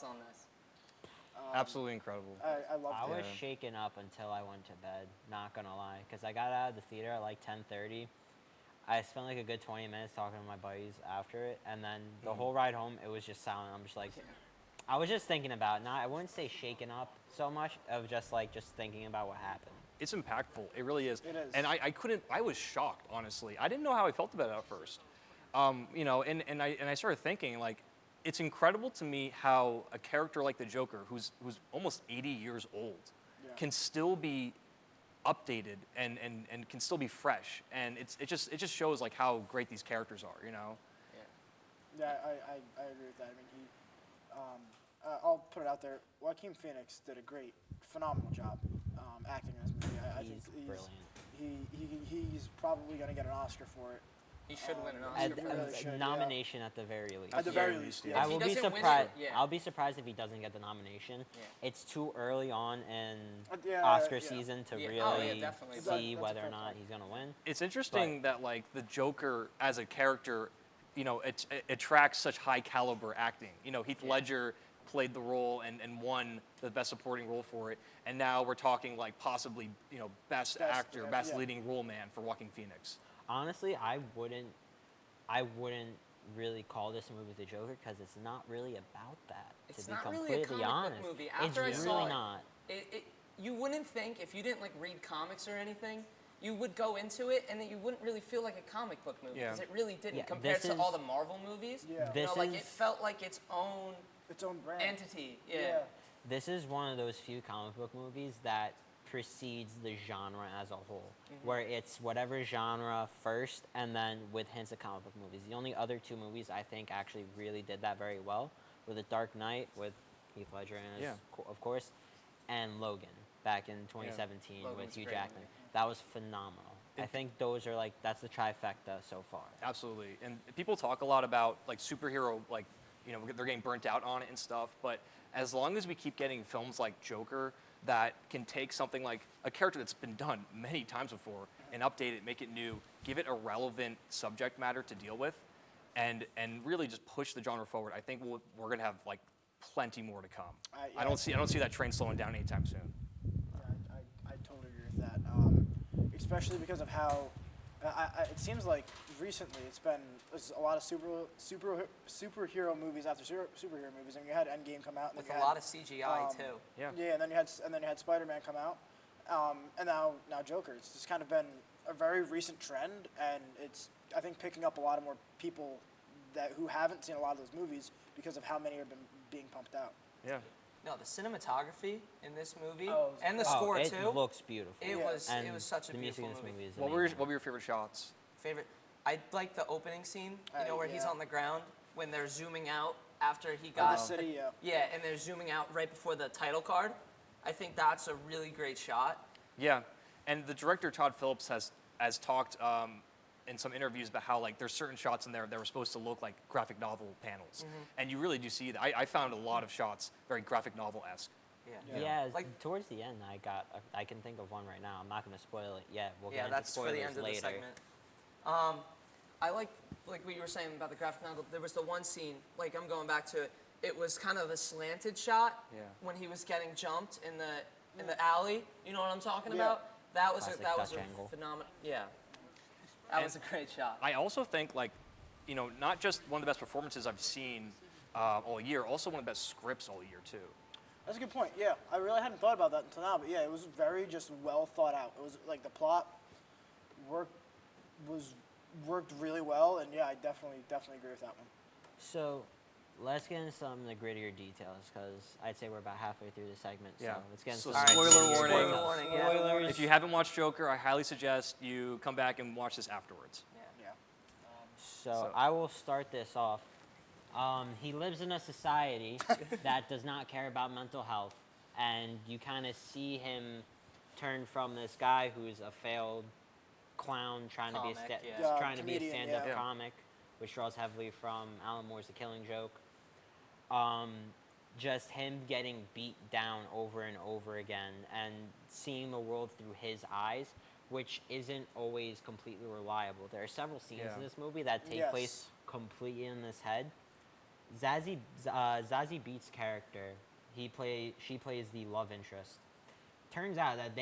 thoughts on this? Absolutely incredible. I loved I it. was shaken up until I went to bed, not gonna lie, because I got out of the theater at like 10:30. I spent like a good 20 minutes talking to my buddies after it, and then the whole ride home, it was just silent. I'm just like, I was just thinking about it. Not, I wouldn't say shaken up so much, of just thinking about what happened. It's impactful. It really is. It is. And I was shocked, honestly. I didn't know how I felt about it at first. You know, and I started thinking, like, it's incredible to me how a character like the Joker, who's almost 80 years old, can still be updated and can still be fresh. And it just shows like how great these characters are, you know? Yeah, I agree with that. I mean, I'll put it out there. Joaquin Phoenix did a phenomenal job acting in this movie. I think Brilliant. he's probably going to get an Oscar for it. He should win an Oscar for really this. should, Nomination at the very least. At the very least, yeah. I If he will be doesn't win it, surprised. yeah. I'll be surprised if he doesn't get the nomination. Yeah. It's too early on in Yeah, Oscar yeah. season to Yeah. really Oh, yeah, definitely. see That's a whether fair or not point. he's gonna win. It's interesting that like the Joker as a character, you know, it attracts such high caliber acting. You know, Heath Ledger played the role and won the best supporting role for it, and now we're talking like possibly, you know, best actor, best yeah. leading role man for Joaquin Phoenix. Honestly, I wouldn't really call this movie The Joker because it's not really about that. It's to be not really completely a comic honest, book movie. it's After I really saw it, not. You wouldn't think, if you didn't like read comics or anything, you would go into it and then you wouldn't really feel like a comic book movie Yeah. because it really didn't Yeah, compared this to all is- the Marvel movies. Yeah. You know, like This it is- felt like its own brand. entity. Yeah. Yeah. This is one of those few comic book movies that precedes the genre as a whole, where it's whatever genre first and then with hints of comic book movies. The only other two movies I think actually really did that very well were The Dark Knight with Heath Ledger in it, of course, and Logan back in 2017 Logan's with Hugh great Jackman. movie. That was phenomenal. I think those are that's the trifecta so far. Absolutely. And people talk a lot about like superhero, like, you know, they're getting burnt out on it and stuff. But as long as we keep getting films like Joker that can take something like a character that's been done many times before and update it, make it new, give it a relevant subject matter to deal with, and really just push the genre forward, I think we're gonna have like plenty more to come. Yeah, I don't see that train slowing down anytime soon. I totally agree with that. Especially because of how it seems like recently there's a lot of superhero movies after superhero movies. I mean, you had Endgame come out, and With then a you lot had, of CGI too. Yeah. Yeah, and then you had Spider-Man come out, and now Joker. It's just kind of been a very recent trend, and it's I think picking up a lot of more people who haven't seen a lot of those movies because of how many have been being pumped out. Yeah. No, the cinematography in this movie Oh, and the score it too. looks beautiful. It Yeah. was And it was such a the music beautiful in this movie. movie is What amazing. were your favorite shots? Favorite, I like the opening scene. You know where he's yeah. on the ground when they're zooming out after he The got city, yeah. Yeah, and they're zooming out right before the title card. I think that's a really great shot. Yeah, and the director Todd Phillips has talked in some interviews about how like there's certain shots in there that were supposed to look like graphic novel panels, and you really do see that. I found a lot of shots very graphic novel-esque. Yeah. Yeah, Like- towards the end, I can think of one right now. I'm not going to spoil it yet. We'll get Yeah, into that's for spoilers the end of later. the segment. I like what you were saying about the graphic novel. There was the one scene, like I'm going back to it. It was kind of a slanted shot Yeah. when he was getting jumped in the alley. You know what I'm talking Yeah. about? That was Classic that was Dutch a angle. phenomenal. Yeah, that was a great shot. I also think like, you know, not just one of the best performances I've seen all year, also one of the best scripts all year too. That's a good point. Yeah, I really hadn't thought about that until now, but yeah, it was very just well thought out. It was like the plot worked really well, and yeah, I definitely agree with that one. So, let's get into some of the grittier details because I'd say we're about halfway through the segment. Yeah. So let's get into So some spoiler grittier warning. details. Spoiler warning, yeah. Spoilers. If you haven't watched Joker, I highly suggest you come back and watch this afterwards. Yeah. So I will start this off. He lives in a society that does not care about mental health, and you kind of see him turn from this guy who's a failed clown trying to Comic, be yeah. trying to be a Comedian, stand-up yeah. comic, which draws heavily from Alan Moore's The Killing Joke. Just him getting beat down over and over again and seeing the world through his eyes, which isn't always completely reliable. There are several scenes in this movie that take place completely in his head Zazie Beetz' character, she plays the love interest. Turns out that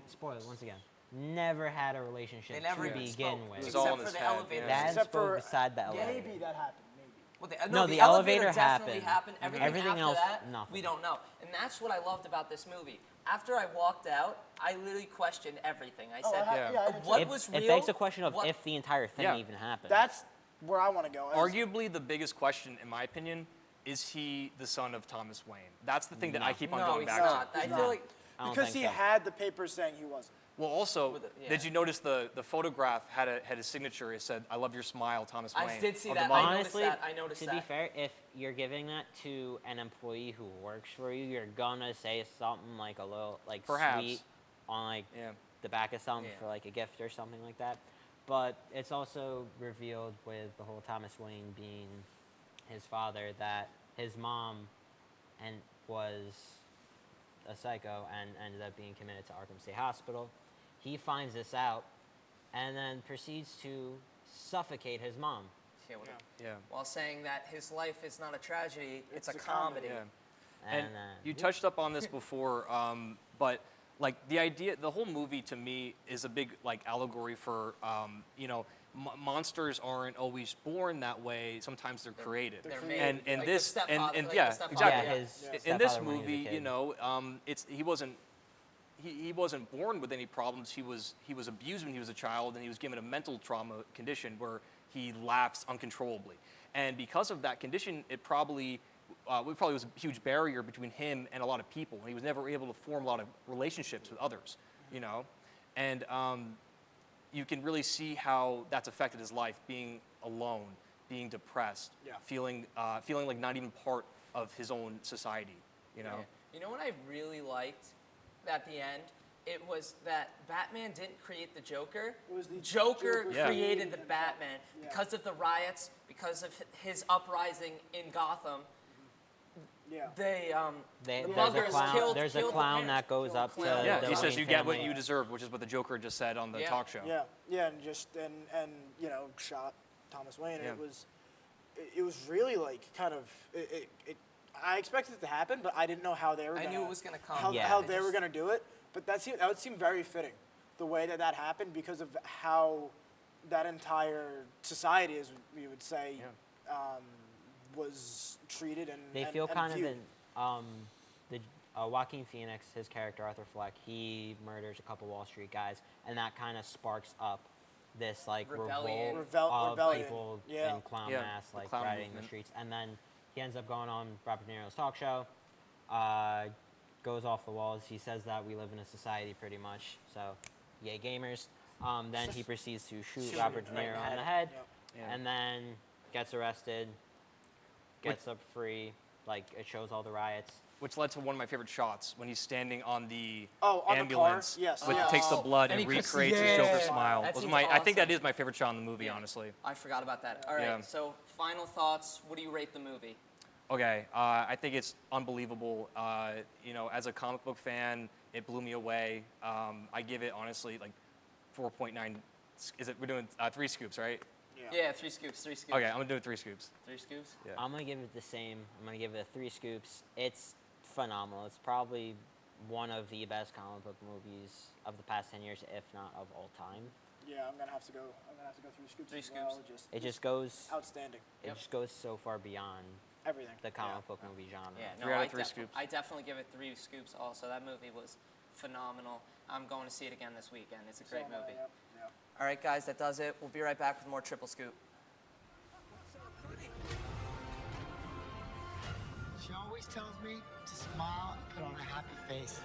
spoil it once again, never had a relationship They never to even begin spoke, with. It was all except in for his the head, elevator. yeah. They hadn't Except spoke for- beside the elevator. Maybe that happened. Maybe. Well, No, the elevator definitely happened. happened. Everything after else, that, nothing. we don't know. And that's what I loved about this movie. After I walked out, I literally questioned everything. I said, Yeah. I did too. what It, was it real? begs the question of what- if the entire thing Yeah. even happened. That's where I want to go. Arguably, the biggest question, in my opinion, is he the son of Thomas Wayne? That's the thing that I keep on No, going he's back not. to. I feel like I don't because think he so. had the papers saying he wasn't. Well, also, yeah. did you notice the photograph had his signature? It said, "I love your smile, Thomas Wayne." I did see of the that. mom. I noticed Honestly, that. I noticed to that. be fair, if you're giving that to an employee who works for you, you're gonna say something like a little like Perhaps. sweet on like Yeah. the back of something Yeah. for like a gift or something like that. But it's also revealed with the whole Thomas Wayne being his father that his mom was a psycho and ended up being committed to Arkham State Hospital. He finds this out and then proceeds to suffocate his mom. Yeah, well, Yeah. while saying that his life is not a tragedy, it's a a comedy. comedy. Yeah. And And you touched up on this before, but like the idea, the whole movie to me is a big like allegory for, monsters aren't always born that way. Sometimes they're created. They're created. made. And Like this the stepfather, and like yeah, the stepfather. exactly. Yeah, his In this stepfather when he was a movie, kid. he wasn't born with any problems. He was abused when he was a child, and he was given a mental trauma condition where he laughs uncontrollably. And because of that condition, it probably was a huge barrier between him and a lot of people. He was never able to form a lot of relationships with others, and you can really see how that's affected his life, being alone, being depressed, Yeah. feeling like not even part of his own society, Yeah. You know what I really liked at the end? It was that Batman didn't create the Joker. It was the Joker Joker Yeah. created the himself. Batman Yeah. because of the riots, because of his uprising in Gotham. Yeah. They the there's a buggers clown. killed. There's a killed the clown parents. that goes Killed up the to clown. Yeah, the he says Wayne you get what family. you deserve, which is what the Joker just said on the Yeah. talk show. Yeah, and just and shot Thomas Wayne. And Yeah. it was really like kind of it. I expected it to happen, but I didn't know how they were. I Gonna, knew it was gonna come. How, Yeah. how I they were just- gonna do it, but that would seem very fitting, the way that happened because of how that entire society, as we would say, was treated and They and, feel and kind of viewed. in Joaquin Phoenix, his character Arthur Fleck, he murders a couple Wall Street guys, and that kind of sparks up this like Rebellion. revolt of Rebellion. people Yeah. in clown Yeah, masks, the like clown rioting the movement. streets, and then he ends up going on Robert De Niro's talk show, goes off the walls. He says that we live in a society pretty much, so yay gamers. Then he proceeds to shoot Robert De him right in Niro the in the head. head, Yeah. and then gets arrested, gets up free. Like it shows all the riots. Which led to one of my favorite shots when he's standing on the Oh, on the car? ambulance, Yes. with Yeah. takes the blood and And he recreates creates- his Joker yeah. smile. That Was scene's I think that awesome. is my favorite shot in the movie, Yeah. honestly. I forgot about that. All right. Yeah. So final thoughts. What do you rate the movie? Okay, I think it's unbelievable. As a comic book fan, it blew me away. I give it honestly like 4.9. We're doing 3 scoops, right? Yeah, 3 scoops. 3 scoops. Okay, I'm gonna do 3 scoops. 3 scoops. Yeah. I'm gonna give it the same. I'm gonna give it 3 scoops. It's phenomenal. It's probably one of the best comic book movies of the past 10 years, if not of all time. Yeah, I'm gonna have to go 3 scoops. 3 as well. scoops. It just goes. Outstanding. It Yep. just goes so far beyond Everything. the comic book movie genre. Yeah, no, 3 out of 3 scoops. I definitely give it 3 scoops also. That movie was phenomenal. I'm going to see it again this weekend. It's a great So, movie. yeah. All right, guys, that does it. We'll be right back with more Triple Scoop. She always tells me to smile and put on a happy face.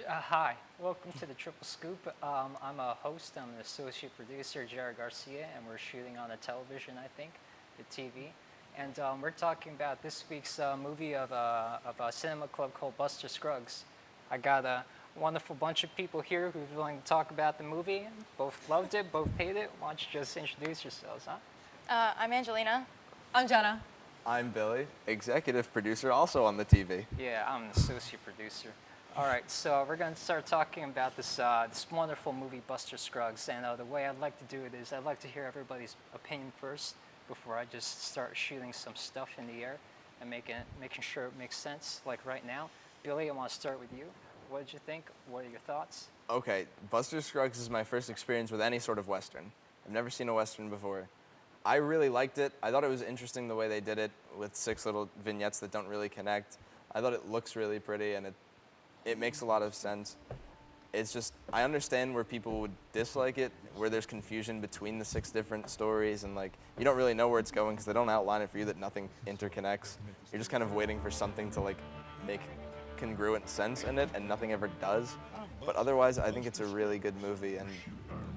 Hi, welcome to the Triple Scoop. I'm a host, I'm an associate producer, Jared Garcia, and we're shooting on the television, I think, the TV. And we're talking about this week's movie of a cinema club called Buster Scruggs. I got a wonderful bunch of people here who's willing to talk about the movie. Both loved it, both hated it. Why don't you just introduce yourselves, huh? I'm Angelina. I'm Jenna. I'm Billy, executive producer also on the TV. Yeah, I'm the associate producer. All right, so we're going to start talking about this this wonderful movie, Buster Scruggs. And the way I'd like to do it is I'd like to hear everybody's opinion first before I just start shooting some stuff in the air and making sure it makes sense. Like right now, Billy, I want to start with you. What did you think? What are your thoughts? Okay, Buster Scruggs is my first experience with any sort of Western. I've never seen a Western before. I really liked it. I thought it was interesting the way they did it with 6 little vignettes that don't really connect. I thought it looks really pretty and it makes a lot of sense. It's just, I understand where people would dislike it, where there's confusion between the 6 different stories and like, you don't really know where it's going because they don't outline it for you that nothing interconnects. You're just kind of waiting for something to like make congruent sense in it and nothing ever does. But otherwise, I think it's a really good movie and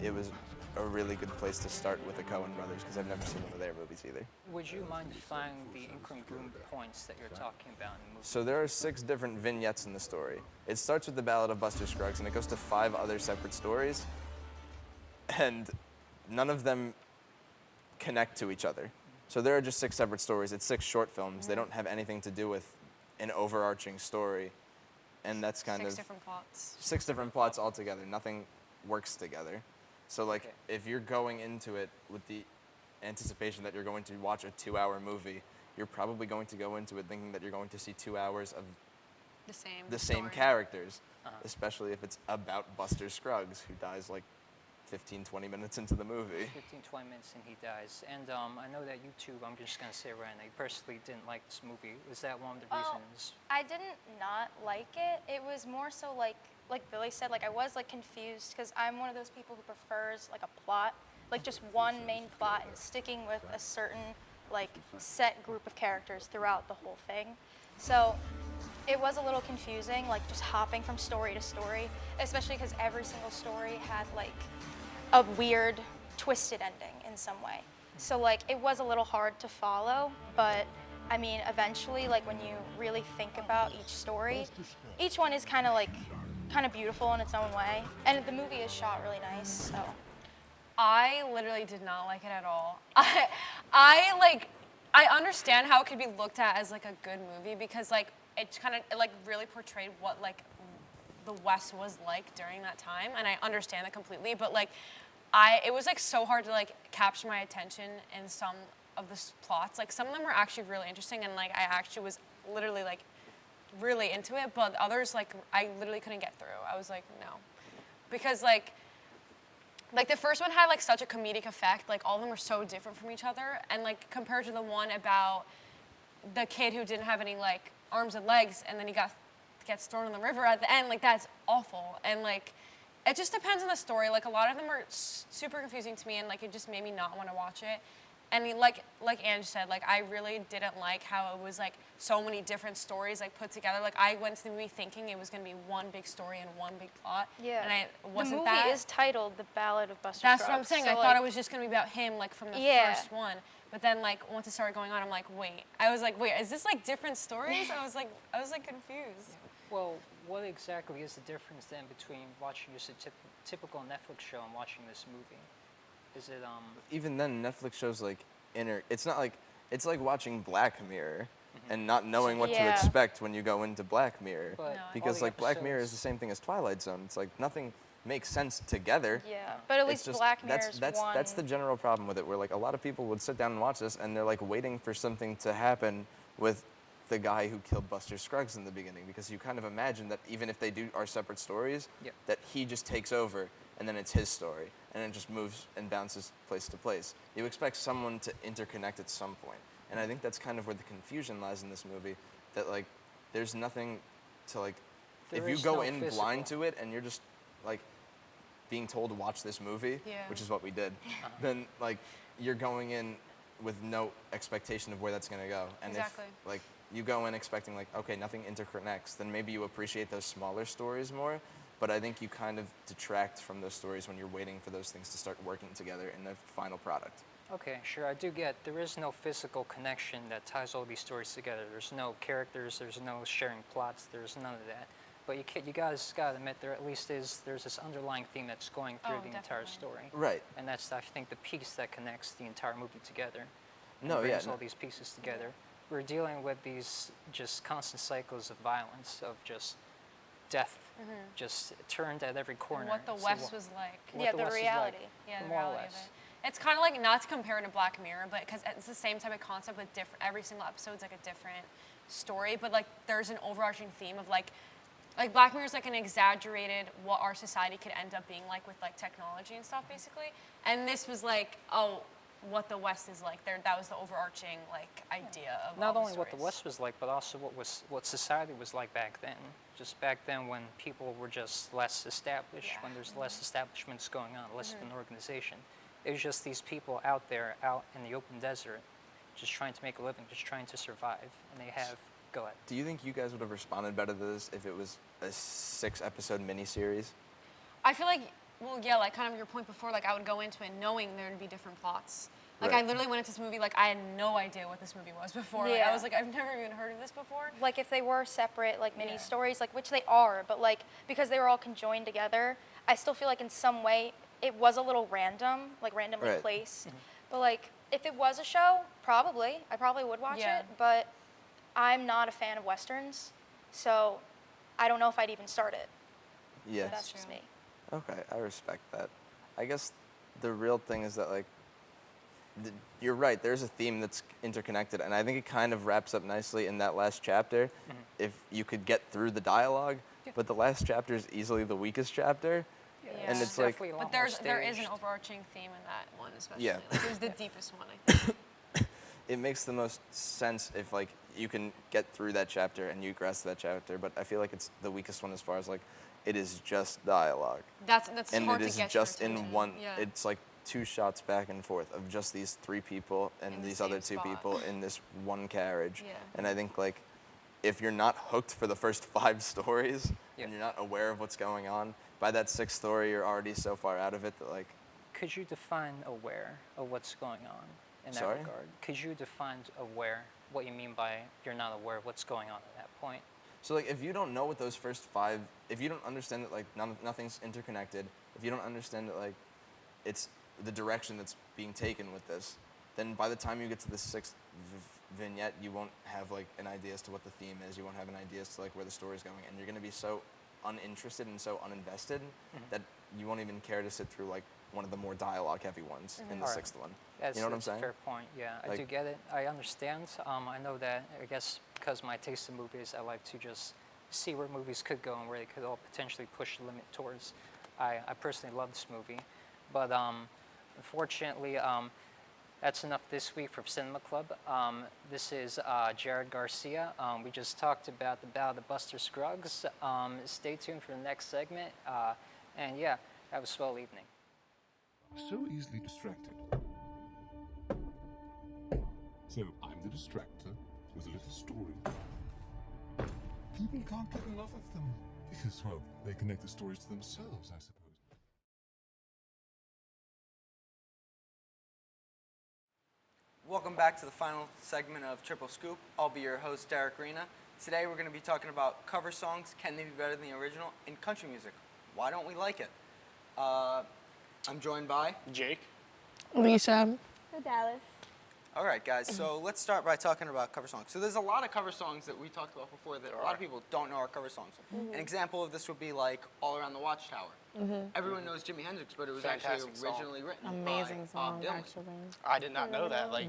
it was a really good place to start with the Coen brothers because I've never seen one of their movies either. Would you mind defining the incongruent points that you're talking about in the movie? So there are 6 different vignettes in the story. It starts with the Ballad of Buster Scruggs and it goes to 5 other separate stories and none of them connect to each other. So there are just 6 separate stories. It's 6 short films. They don't have anything to do with an overarching story. And that's kind 6 of different plots. 6 different plots altogether. Nothing works together. So like, if you're going into it with the anticipation that you're going to watch a 2-hour movie, you're probably going to go into it thinking that you're going to see 2 hours of The same story. characters, especially if it's about Buster Scruggs, who dies like 15, 20 minutes into the movie. 15, 20 minutes and he dies. And I know that you two, I'm just going to say right now, you personally didn't like this movie. Was that one of the reasons? I didn't not like it. It was more so like Billy said, like I was like confused because I'm one of those people who prefers like a plot, like just one main plot and sticking with a certain like set group of characters throughout the whole thing. So it was a little confusing, like just hopping from story to story, especially because every single story had like a weird, twisted ending in some way. So like it was a little hard to follow, but I mean, eventually, like when you really think about each story, each one is kind of beautiful in its own way, and the movie is shot really nice. So I literally did not like it at all. I understand how it could be looked at as like a good movie because like it like really portrayed what like the West was like during that time, and I understand that completely. But like, it was like so hard to like capture my attention in some of the plots. Like some of them were actually really interesting, and like I actually was literally like really into it. But others like I literally couldn't get through. I was like no, because like the first one had like such a comedic effect. Like all of them were so different from each other, and like compared to the one about the kid who didn't have any like arms and legs, and then he gets thrown in the river at the end, like that's awful. And like it just depends on the story. Like a lot of them were super confusing to me, and like it just made me not want to watch it. And like Ange said, like I really didn't like how it was like so many different stories like put together. Like I went to the movie thinking it was gonna be one big story and one big plot. yeah, And it wasn't the movie that. is titled The Ballad of Buster That's Scruggs. what I'm saying. So, I like, thought it was just gonna be about him, like from the Yeah. first one. But then, like once it started going on, I'm like, wait. I was like, wait, is this like different stories? I was like confused. Well, what exactly is the difference then between watching just a typical Netflix show and watching this movie? Is it Even then, Netflix shows like it's not like, it's like watching Black Mirror and not knowing what to Yeah. expect when you go into Black Mirror. But all Because the like Black Mirror is episodes- the same thing as Twilight Zone. It's like nothing makes sense together. Yeah, but at It's least Black Mirror's that's the general problem with it, where like a lot of people would sit down and watch this and they're like waiting for something to happen with the guy who killed Buster Scruggs in the beginning, because you kind of imagine that even if they are separate stories, Yep. that he just takes over and then it's his story and it just moves and bounces place to place. You expect someone to interconnect at some point. And I think that's kind of where the confusion lies in this movie, that like there's nothing to like, There if you is go no in physical. blind to it and you're just like being told to watch this movie, Yeah. which is what we did, then like you're going in with no expectation of where that's gonna go. And Exactly. if like you go in expecting like, okay, nothing interconnects, then maybe you appreciate those smaller stories more. But I think you kind of detract from those stories when you're waiting for those things to start working together in the final product. Okay, sure, I do get there is no physical connection that ties all these stories together. There's no characters, there's no sharing plots, there's none of that. But you guys gotta admit there at least there's this underlying theme that's going through Oh, the entire definitely. story. Right. And that's, I think, the piece that connects the entire movie together. and No, yeah, brings no. all these pieces together. we're dealing with these just constant cycles of violence, of just death, just turned at every corner. What the So West was like. what Yeah, the the West is reality. like, Yeah, the more or reality of less. it. It's kind of like, not to compare it to Black Mirror, but because it's the same type of concept with every single episode's like a different story, but like there's an overarching theme of like Black Mirror is like an exaggerated what our society could end up being like with like technology and stuff basically. And this was like, oh, what the West is like. That was the overarching like idea of Not all only what the stories. West was like, but also what society was like back then. Just back then when people were just less established, Yeah. when there's less establishments going on, less of an organization. It was just these people out there, out in the open desert, just trying to make a living, just trying to survive. And they have, go ahead. Do you think you guys would have responded better to this if it was a 6-episode miniseries? I feel like, well, yeah, like kind of your point before, like I would go into it knowing there'd be different plots. Like Right. I literally went into this movie like I had no idea what this movie was before. Like, I Yeah. was like, I've never even heard of this before. Like if they were separate, like mini Yeah. stories, like which they are, but like because they were all conjoined together, I still feel like in some way it was a little random, like randomly Right. placed. But like if it was a show, I probably would watch Yeah. it. But I'm not a fan of westerns, so I don't know if I'd even start it. Yes. That's just me. Okay, I respect that. I guess the real thing is that, like, you're right, there's a theme that's interconnected, and I think it kind of wraps up nicely in that last chapter if you could get through the dialogue. But the last chapter is easily the weakest chapter. And it's like, definitely a lot But more there is an staged. overarching theme in that one, especially. Yeah. Like, it was the deepest one, I think. it makes the most sense if, like, you can get through that chapter and you grasp that chapter, but I feel like it's the weakest one as far as, like, it is just dialogue. That's And hard it to is get just your in attention. one, Yeah. it's like 2 shots back and forth of just these 3 people and In the these other same 2 spot. people in this one carriage. Yeah. And I think, like, if you're not hooked for the first 5 stories Yeah. and you're not aware of what's going on, by that 6th story you're already so far out of it that, like, Could you define aware of what's going on in that Sorry? regard? Could you define aware, what you mean by you're not aware of what's going on at that point? so, like, if you don't know what those first 5, if you don't understand that, like, nothing's interconnected, if you don't understand that, like, it's the direction that's being taken with this, then by the time you get to the 6th vignette, you won't have, like, an idea as to what the theme is. You won't have an idea as to, like, where the story's going, and you're going to be so uninterested and so uninvested that you won't even care to sit through, like, one of the more dialogue-heavy ones in the Alright. 6th one. That's, You know what I'm that's a saying? fair point. Yeah, I do Like- get it. I understand. I know that, I guess, because my taste in movies, I like to just see where movies could go and where they could all potentially push the limit towards. I personally love this movie, but unfortunately, that's enough this week from Cinema Club. This is Jared Garcia. We just talked about the Battle of the Buster Scruggs. Stay tuned for the next segment. And yeah, have a swell evening. So easily distracted. So I'm the distractor with a little story. People can't get enough of them because, well, they connect the stories to themselves, I suppose. Welcome back to the final segment of Triple Scoop. I'll be your host, Derek Rena. Today we're going to be talking about cover songs. Can they be better than the original? In country music, why don't we like it? I'm joined by Jake. Alicia. Dallas. All right, guys, so let's start by talking about cover songs. So there's a lot of cover songs that we talked about before that a lot of people don't know are cover songs. An example of this would be like All Around the Watchtower. Everyone knows Jimi Hendrix, but it was Fantastic actually song. originally written Amazing by song, Bob Dylan. actually. I did not know that. Like,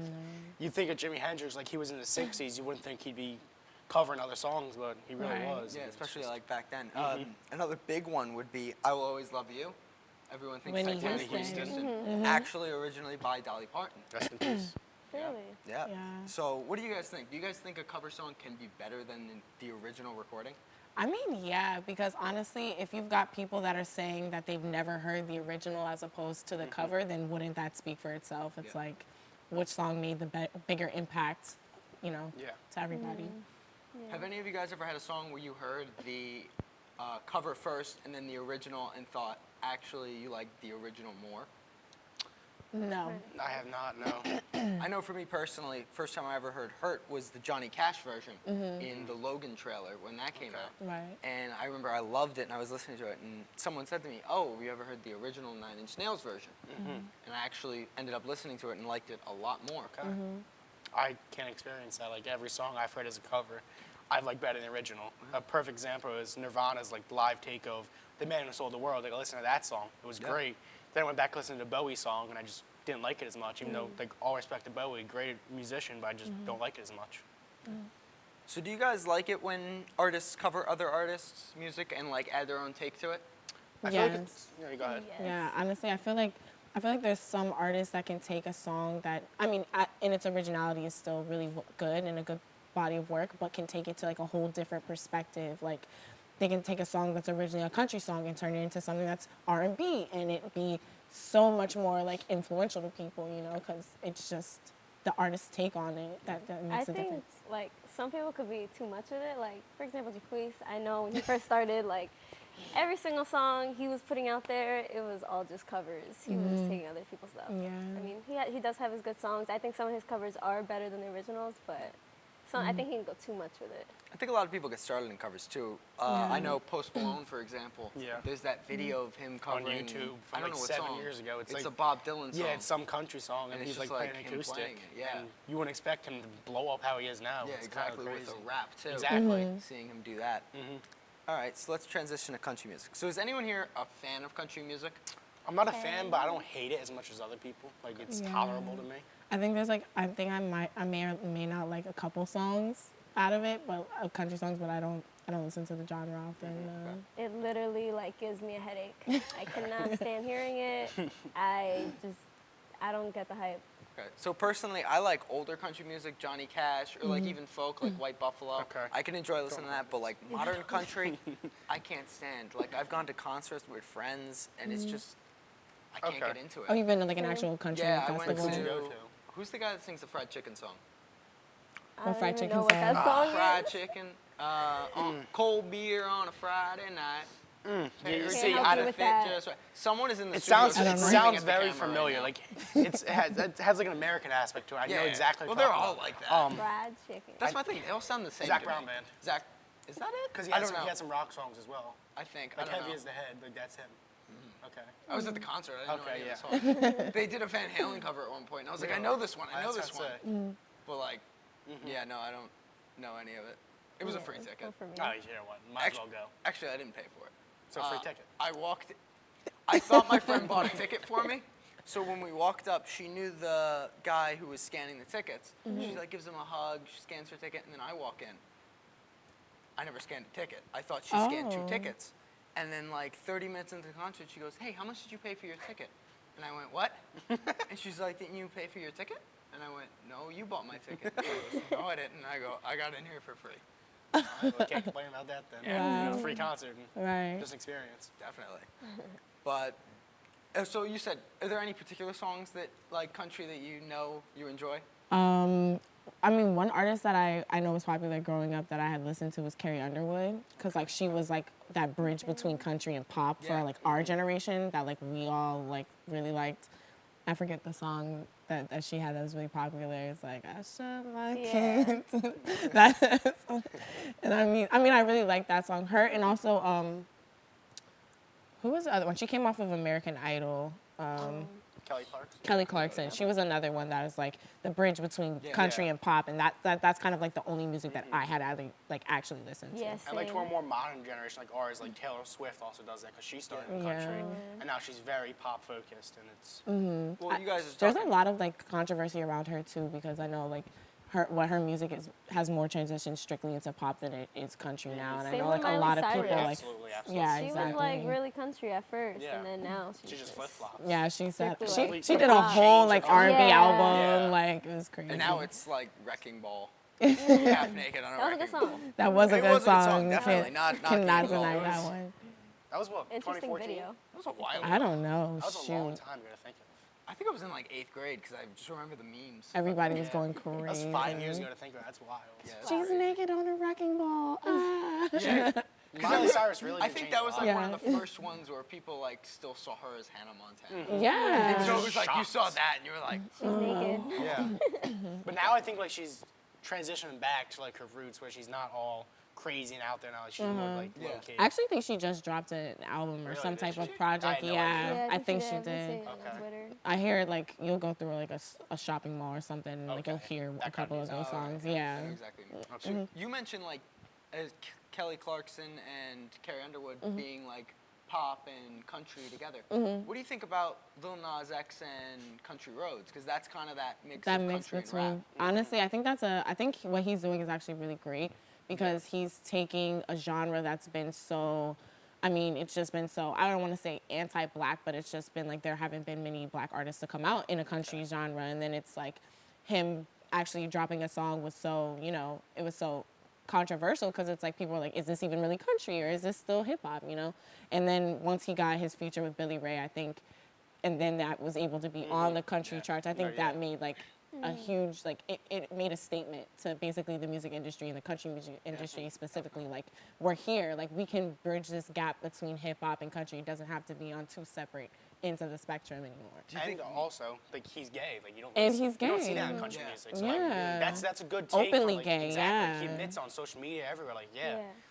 you think of Jimi Hendrix like he was in the '60s, you wouldn't think he'd be covering other songs, but he really Right. was. Yeah, It was especially just- like back then. Another big one would be I Will Always Love You. Everyone thinks Whitney that's Whitney Houston. Houston. Actually originally by Dolly Parton. Rest in peace. Really? Yeah. Yeah. So what do you guys think? Do you guys think a cover song can be better than the original recording? I mean, yeah, because honestly, if you've got people that are saying that they've never heard the original as opposed to the cover, then wouldn't that speak for itself? It's Yeah. like, which song made the bigger impact, you know, Yeah. to everybody? Have any of you guys ever had a song where you heard the cover first and then the original and thought, actually, you like the original more? No. I have not, no. I know for me personally, first time I ever heard Hurt was the Johnny Cash version in the Logan trailer when that came out. Right. And I remember I loved it and I was listening to it and someone said to me, oh, have you ever heard the original Nine Inch Nails version? And I actually ended up listening to it and liked it a lot more. I can't experience that. Like every song I've heard as a cover, I like better than the original. A perfect example is Nirvana's like live take of "The Man Who Sold the World." Like I listened to that song, it was great. Then I went back listening to Bowie song, and I just didn't like it as much. Even though, like, all respect to Bowie, great musician, but I just don't like it as much. So do you guys like it when artists cover other artists' music and like add their own take to it? I feel like it's, you go ahead. Yeah, honestly, I feel like there's some artists that can take a song that, I mean, in its originality is still really good and a good body of work, but can take it to like a whole different perspective. Like, they can take a song that's originally a country song and turn it into something that's R&B, and it be so much more like influential to people, you know, because it's just the artist's take on it that makes a difference. I think like some people could be too much with it. Like, for example, Jacquees, I know when he first started, like, every single song he was putting out there, it was all just covers. He was taking other people's stuff. Yeah. I mean, he does have his good songs. I think some of his covers are better than the originals, but I think he can go too much with it. I think a lot of people get started in covers too. I know Post Malone, for example. Yeah. There's that video of him covering On YouTube I from don't like know what 7 song. years ago. It's like a Bob Dylan song. Yeah, it's some country song, and And he's it's like just, playing like, him acoustic. playing it, yeah. And you wouldn't expect him to blow up how he is now. Yeah, It's exactly, kinda with crazy. a rap too. Exactly. Seeing him do that. All right, so let's transition to country music. So is anyone here a fan of country music? I'm not a fan, but I don't hate it as much as other people. Like, it's tolerable to me. I think there's like, I may or may not like a couple songs out of it, but country songs, but I don't listen to the genre often. It literally like gives me a headache. I cannot stand hearing it. I don't get the hype. Okay. So personally, I like older country music, Johnny Cash, or like even folk, like White Buffalo. Okay. I can enjoy listening to that, but like modern country, I can't stand. Like I've gone to concerts with friends, and it's just, I can't get into it. Oh, you've been to like an actual country Yeah, I festival? went to. Who's the guy that sings the fried chicken song? I don't fried even chicken know what that song Fried is. chicken, cold beer on a Friday night. You see, I don't- Someone is in the It studio sounds screaming at the very camera familiar. Right Like it has like an American aspect to it. I know exactly. Well, what you're they're all talking like that. about. Fried chicken. That's my thing. They all sound the same. Zach to Brown me. Band. Zach, is that it? Because he I don't know. had some rock songs as well. I think. Like I don't Heavy know. as the Head. Like that's him. Okay. I was at the concert. I didn't know Okay, any of the songs. They did a Van Halen cover at one point, and I was like, I know this one. I know this one. But like, yeah, no, I don't know any of it. It was a free ticket. Go for me. Oh, you know what? Might as well go. Actually, I didn't pay for it. So free ticket. I walked. I thought my friend bought a ticket for me. So when we walked up, she knew the guy who was scanning the tickets. She like gives him a hug. She scans her ticket, and then I walk in. I never scanned a ticket. I thought she scanned 2 tickets. And then like 30 minutes into the concert, she goes, "Hey, how much did you pay for your ticket?" And I went, "What?" And she's like, "Didn't you pay for your ticket?" And I went, "No, you bought my ticket." She goes, "No, I didn't." And I go, "I got in here for free." Well, can't complain about that then. Yeah. You know, free concert. And Right. Just experience. Definitely. But so you said, are there any particular songs that like country that you enjoy? I mean, one artist that I know was popular growing up that I had listened to was Carrie Underwood, because like she was like that bridge between country and pop for like our generation that like we all like really liked. I forget the song that she had that was really popular. It's like I shut my kids. And I mean I really like that song. Her and also who was the other one? She came off of American Idol. Kelly Clarkson. Kelly Clarkson. She was another one that was like the bridge between country and pop, and that's kind of like the only music that I had actually listened to. Yes. And like to a more modern generation like ours, like Taylor Swift also does that because she started in country, and now she's very pop focused, and it's. Well, you guys are There's talking. a lot of like controversy around her too, because I know like her music has more transitioned strictly into pop than it is country now, and I Same know with like a Miley lot of people Cyrus. like Absolutely. yeah, She exactly. was like really country at first, Yeah. and then now She just flip flops. Yeah, she said Strictly she like did a pop. whole like R&B Yeah. album, Yeah. like it was crazy. And now it's like Wrecking Ball. Half naked on a That was a wrecking good ball. song. that was a It good was a good song, song. definitely. Not cannot King Kong. deny It that was- one. That was what, Interesting 2014? video. That was a while ago. I don't know. That was a Shoot. long time ago to think of. I think I was in like 8th grade because I just remember the memes. Everybody was Yeah. going That crazy. was 5 years ago to think of. That's wild. Yeah. She's naked on a wrecking ball. Ah. Yeah. Miley Cyrus really I did think change that a was lot. like one of the Yeah. first ones where people like still saw her as Hannah Montana. Yeah. So it was like you Shocked. saw that and you were like, She's naked. Yeah. But now I think like she's transitioning back to like her roots where she's not all crazy and out there now. She's more like low key. I actually think she just dropped an album or Really? some Did type she? of project. I had no Yeah, idea. I think she I've been did. seeing it on Twitter. I hear it like you'll go through like a shopping mall or something, and like you'll hear a couple of those songs. Yeah. Exactly. So you mentioned like Kelly Clarkson and Carrie Underwood being like pop and country together. What do you think about Lil Nas X and Country Roads? Because that's kind of that mix That of mix country between. and rap. Honestly, I think what he's doing is actually really great because he's taking a genre that's been so. I mean, it's just been so, I don't want to say anti-black, but it's just been like there haven't been many black artists to come out in a country genre. And then it's like him actually dropping a song was so, you know, it was so controversial because it's like people were like, is this even really country or is this still hip hop, you know? And then once he got his feature with Billy Ray, I think, and then that was able to be on the country charts, I think that made like a huge, like, it made a statement to basically the music industry and the country music industry specifically. Like, we're here, like, we can bridge this gap between hip hop and country. It doesn't have to be on two separate ends of the spectrum anymore. Do you think also, like, he's gay? Like, you don't. And he's You don't see gay. that in country music. So, Yeah. like, that's a good take. Openly from, like, gay, exactly. yeah. He admits on social media everywhere, like,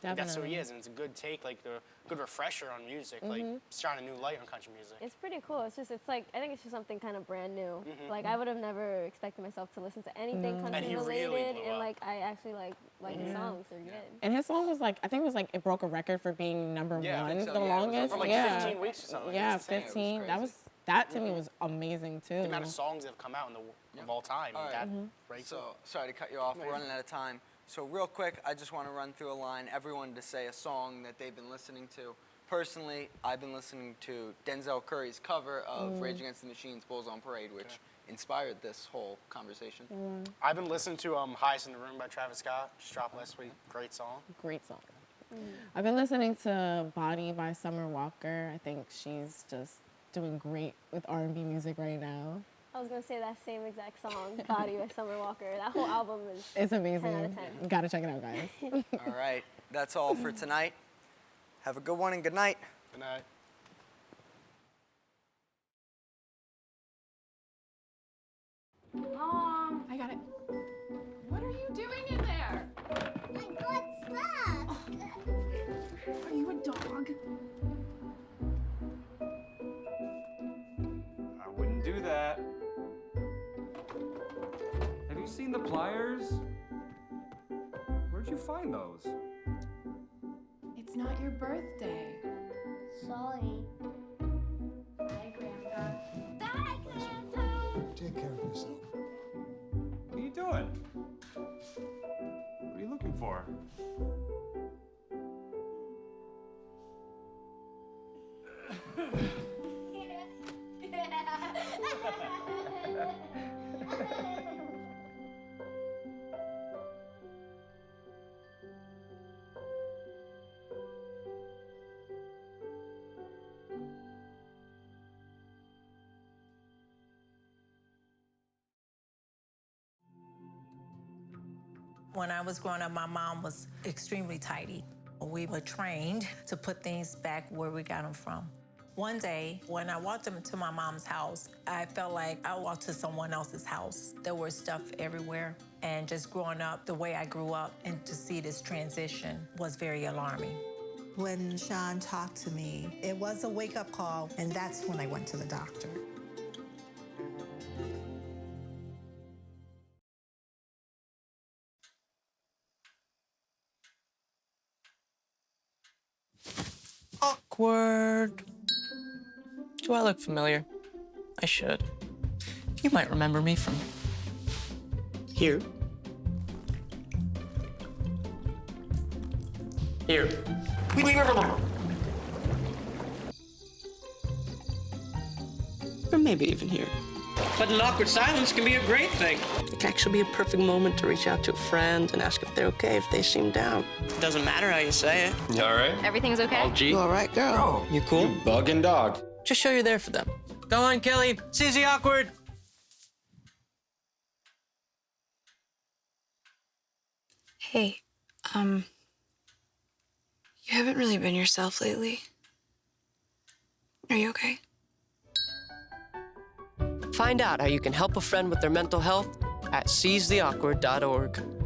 like, that's who he is, and it's a good take, like, a good refresher on music, like, shine a new light on country music. It's pretty cool. It's like, I think it's just something kind of brand new. Like, I would have never expected myself to listen to anything And country he really related, blew and up. like, I actually like the songs. They're good. And his song was like, I think it was like, it broke a record for being number Yeah, I one, think so, the yeah. It was longest. For like yeah. 15 weeks or something. Like, Yeah, it's insane. 15. It That was was, that to me was amazing too. The amount of songs that have come out of all time. All right. That breaks So, sorry to cut you off. We're running out of time. So, real quick, I just want to run through a line. Everyone to say a song that they've been listening to. Personally, I've been listening to Denzel Curry's cover of Rage Against the Machine's Bulls on Parade, which inspired this whole conversation. I've been listening to Highest in the Room by Travis Scott. Just dropped last week. Great song. Great song. I've been listening to Body by Summer Walker. I think she's just doing great with R&B music right now. I was gonna say that same exact song, "Body" by Summer Walker. That whole album is It's 10 out amazing. of 10. You gotta check it out, guys. All right. That's all for tonight. Have a good one and good night. Good night. Mom, I got it. What are you doing in there? I got stuff. Are you a dog? I wouldn't do that. Have you seen the pliers? Where'd you find those? It's not your birthday. Sorry. Bye, Grandpa. Bye, Grandpa. Take care of yourself. What are you doing? What are you looking for? When I was growing up, my mom was extremely tidy. We were trained to put things back where we got them from. One day, when I walked into my mom's house, I felt like I walked to someone else's house. There was stuff everywhere. And just growing up the way I grew up and to see this transition was very alarming. When Sean talked to me, it was a wake-up call, and that's when I went to the doctor. Awkward. Do I look familiar? I should. You might remember me from here. Here. Or maybe even here. But an awkward silence can be a great thing. It can actually be a perfect moment to reach out to a friend and ask if they're okay if they seem down. It doesn't matter how you say it. You all right? Everything's okay? All G? You all right, girl? You cool? You bugging dog. Just show you're there for them. Go on, Kelly. Susie Awkward. Hey, you haven't really been yourself lately. Are you okay? Find out how you can help a friend with their mental health at seizetheawkward.org.